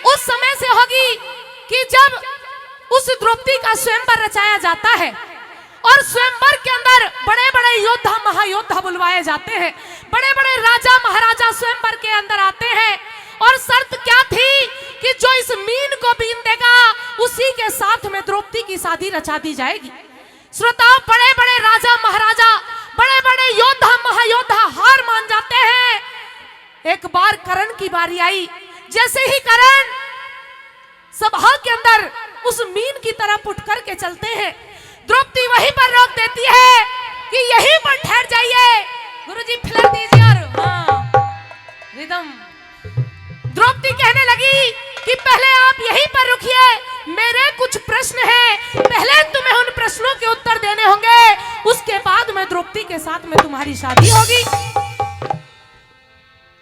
उस समय से होगी कि जब उस द्रौपदी का स्वयंवर रचाया जाता है और स्वयंवर के अंदर बड़े बड़े योद्धा महायोद्धा बुलवाए जाते हैं, बड़े बड़े राजा महाराजा स्वयंवर के अंदर आते हैं। और शर्त क्या थी कि जो इस मीन को बीन देगा उसी के साथ में द्रौपदी की शादी रचा दी जाएगी। श्रोताओं, बड़े बड़े राजा महाराजा, बड़े बड़े योद्धा महायोद्धा हार मान जाते हैं। एक बार कर्ण की बारी आई। जैसे ही कर्ण सभा के अंदर उस मीन की तरफ उठ करके चलते हैं, द्रौपदी वहीं पर रोक देती है कि यहीं पर ठहर जाइए। गुरुजी फ्लैट दीजिए। और हाँ, रिदम। द्रौपदी कहने लगी कि पहले आप यहीं पर रुकिए, मेरे कुछ प्रश्न हैं, पहले तुम्हें उन प्रश्नों के उत्तर देने होंगे, उसके बाद में द्रौपदी के साथ में तुम्हारी शादी होगी।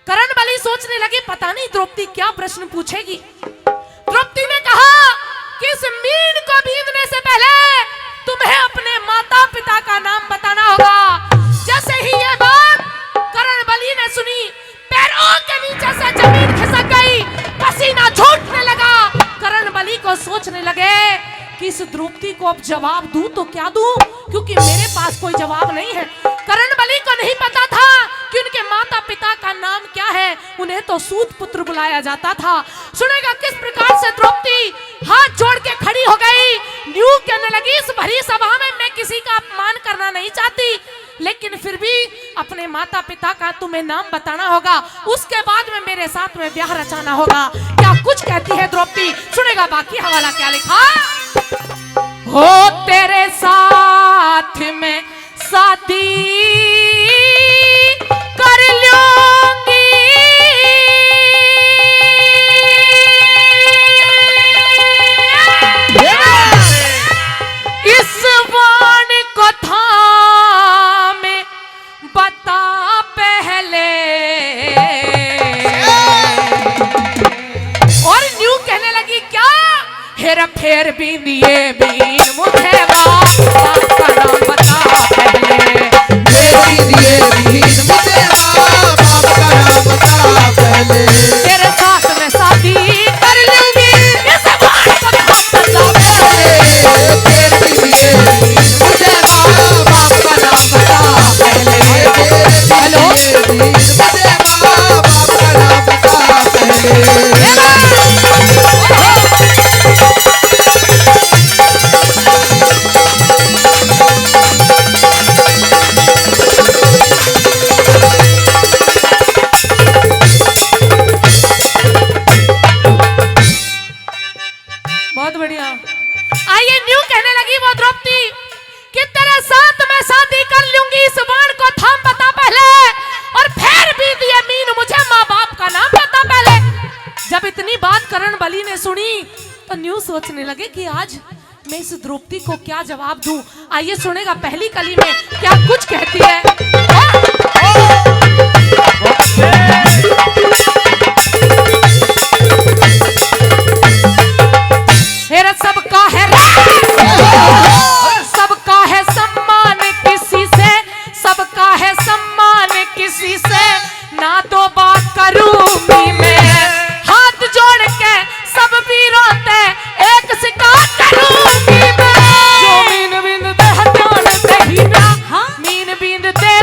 करणबली सोचने लगी पता नहीं द्रौपदी क्या प्रश्न पूछेगी। द्रौपदी ने कहा कि इस मीन को बीनने से पहले तुम्हें अपने माता पिता का नाम बताना होगा। जैसे ही यह बात करणबली ने सुनी, पैरों के नीचे से जमीन खिसक गई, पसीना छूटने लगा। करणबली को सोचने लगे कि इस द्रौपदी को अब जवाब दूं तो क्या दूं, क्योंकि मेरे पास कोई जवाब नहीं है। करणबली को नहीं पता था कि उनके माता पिता का नाम क्या है, उन्हें तो सूत पुत्र बुलाया जाता था। सुनेगा किस प्रकार से द्रौपदी हाथ जोड़ के खड़ी हो गई, न्यू कहने लगी इस भरी सभा में मैं किसी का अपमान करना नहीं चाहती, लेकिन फिर भी अपने माता पिता का तुम्हें नाम बताना होगा, उसके बाद में मेरे साथ में ब्याह रचाना होगा। क्या कुछ कहती है द्रौपदी, सुनेगा बाकी हवाला क्या लिखा। हो तेरे साथ में शादी कर लूंगी, इस वाणी को थाम बता पहले। और न्यू कहने लगी क्या, हेरा फेर भी दिए बीन मुझे बाप का नाम बता पहले। दिए बीन मुझे बाप का नाम बता पहले। तेरे साथ में शादी कर लूंगी, इस बात को बता पहले। फेर भी दिए बीन मुझे बाप का नाम बता पहले। हेलो, बीन मुझे बाप का नाम बता पहले। बहुत बढ़िया। आइए, न्यू कहने लगी वो द्रौपदी कि तेरे साथ मैं शादी कर लूंगी, इस बाण को थाम बता पहले, और फिर भी दिए मीन मुझे माँ बाप का नाम बता पहले। जब इतनी बात करणबली ने सुनी तो न्यू सोचने लगे कि आज मैं इस द्रौपदी को क्या जवाब दूं। आइए सुनेगा पहली कली में क्या कुछ कहती है। सबका है सबका है सम्मान किसी से, सबका है सम्मान किसी से, ना तो बात करूंगी मैं, हाथ जोड़ के सब वीरों ते एक शिकार करूंगी मैं। जो मीन बिंद दे ध्यान दे ही ना, मीन बिंद दे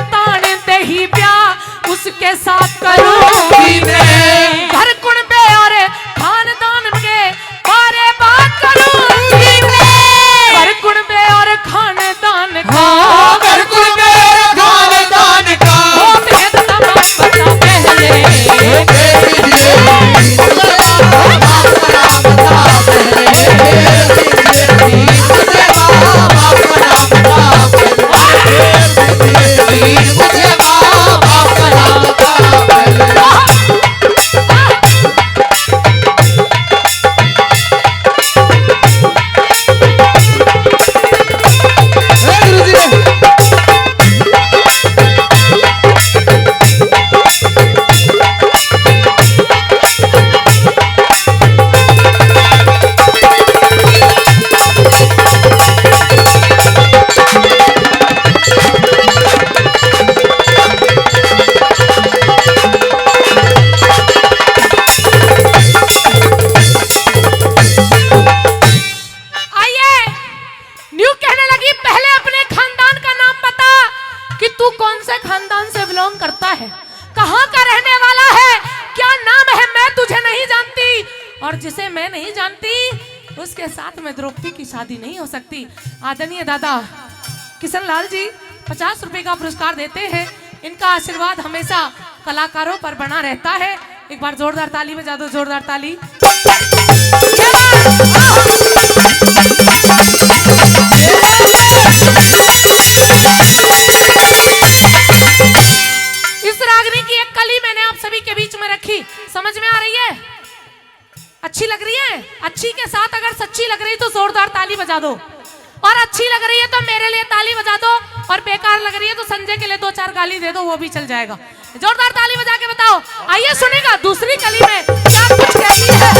और जिसे मैं नहीं जानती उसके साथ में द्रौपदी की शादी नहीं हो सकती। आदरणीय दादा किशन लाल जी 50 रुपए का पुरस्कार देते हैं। इनका आशीर्वाद हमेशा कलाकारों पर बना रहता है। एक बार जोरदार ताली बजा दो, जोरदार ताली। इस रागनी की एक कली मैंने आप सभी के बीच में रखी, समझ में आ रही है? अच्छी लग रही है? अच्छी के साथ अगर सच्ची लग रही तो जोरदार ताली बजा दो, और अच्छी लग रही है तो मेरे लिए ताली बजा दो, और बेकार लग रही है तो संजय के लिए 2-4 गाली दे दो, वो भी चल जाएगा। जोरदार ताली बजा के बताओ। आइए सुनेगा दूसरी कली में क्या कुछ कहती है।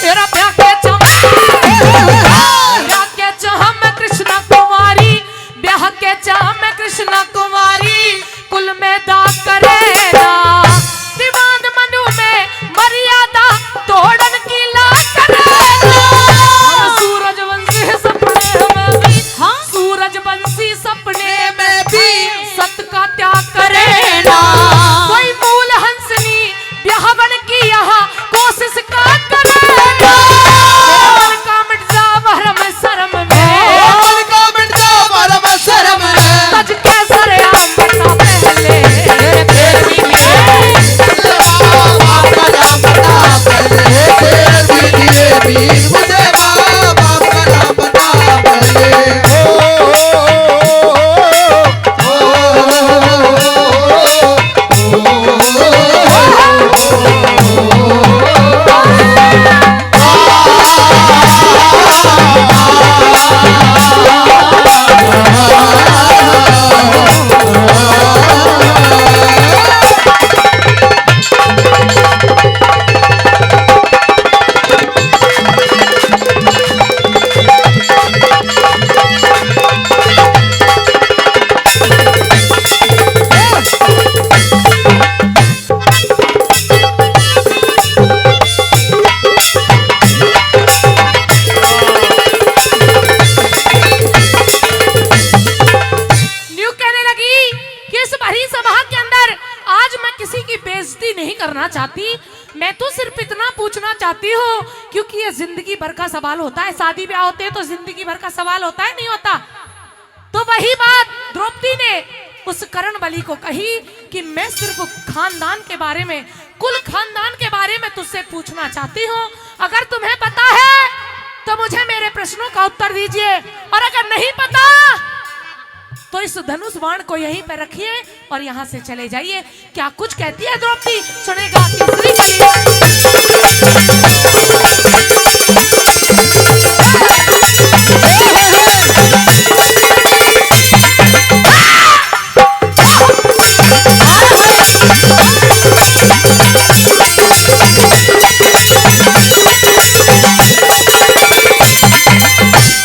तेरा प्यार के चाह मैं कृष्णा कुमारी, ब्याह के चाह मैं कृष्णा कुमारी, कुल में दाग करेगा दीवान मनु में मर्यादा तोड़न की ला करेगा। सूरजवंशी सपने में भी, हाँ सूरजवंशी सपने में भी सत का त्याग करेगा। कोई मूल हंसनी ब्याह बन की यहाँ कोशिश का करेगा। मन का मिट जा भरम शर्म में, मन का मिट जा भरम शर्म में, सज के सरेआम बता पहले बाप का नाम बता पहले, तेरे वीर मुझे बाप का नाम बता पहले। मैं तो सिर्फ इतना पूछना चाहती हूँ, क्योंकि ये जिंदगी भर का सवाल होता है। शादी ब्याह होते हैं तो जिंदगी भर का सवाल होता है, नहीं होता? तो वही बात द्रौपदी ने उस कर्ण बलि को कही कि मैं सिर्फ खानदान के बारे में, कुल खानदान के बारे में तुझसे पूछना चाहती हूँ। अगर तुम्हें पता है तो मुझे मेरे प्रश्नों का उत्तर दीजिए, और अगर नहीं पता तो इस धनुष बाण को यहीं पे रखिए और यहाँ से चले जाइए। क्या कुछ कहती है द्रौपदी, सुनेगा तीसरी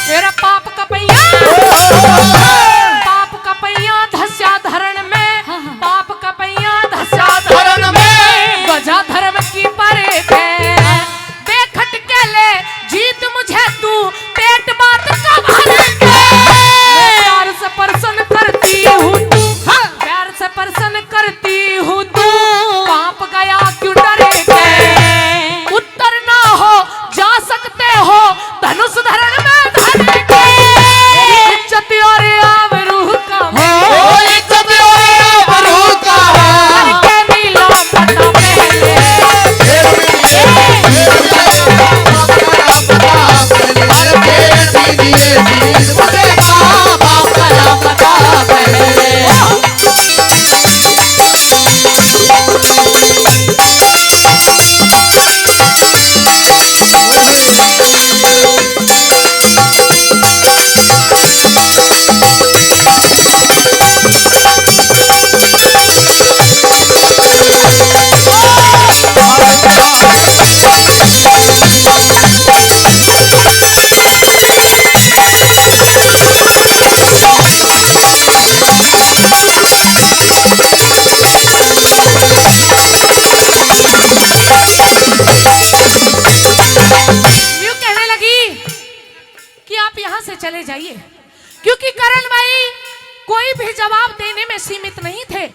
तेरा पाप का पहिया गजा धर्म की परे थे, बेखट के ले जीत मुझे तू, पेट बात का भर के। प्यार से प्रसन्न करती हूँ तू, प्यार से प्रसन्न करती हूँ तू, कांप गया क्यों डरे के। उत्तर ना हो जा सकते हो धनुष धरण में धर के। इज्जत और आबरू का इज्जत और आबरू का करके नीला पता पहले। चले जाइए, क्योंकि करण भाई द्रौपदी भी जवाब देने में सीमित नहीं थे।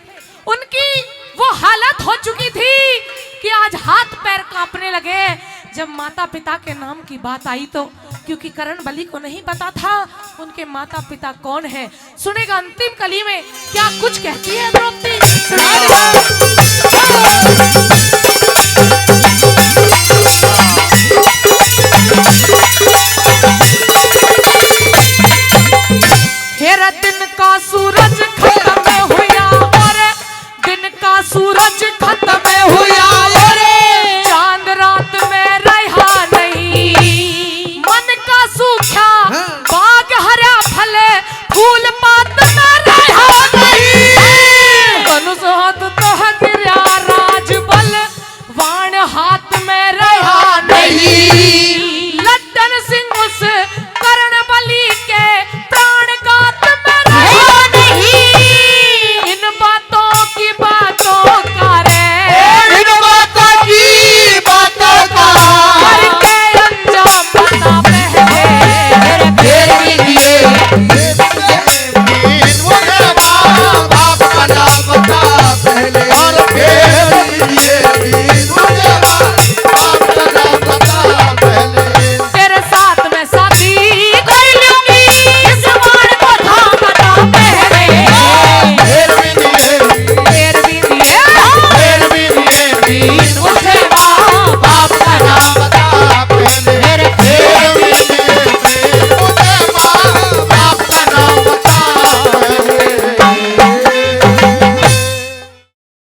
उनकी वो हालत हो चुकी थी कि आज हाथ पैर कांपने लगे जब माता पिता के नाम की बात आई तो, क्योंकि कर्ण बलि को नहीं पता था उनके माता पिता कौन है। सुनेगा अंतिम कली में क्या कुछ कहती है द्रौपदी।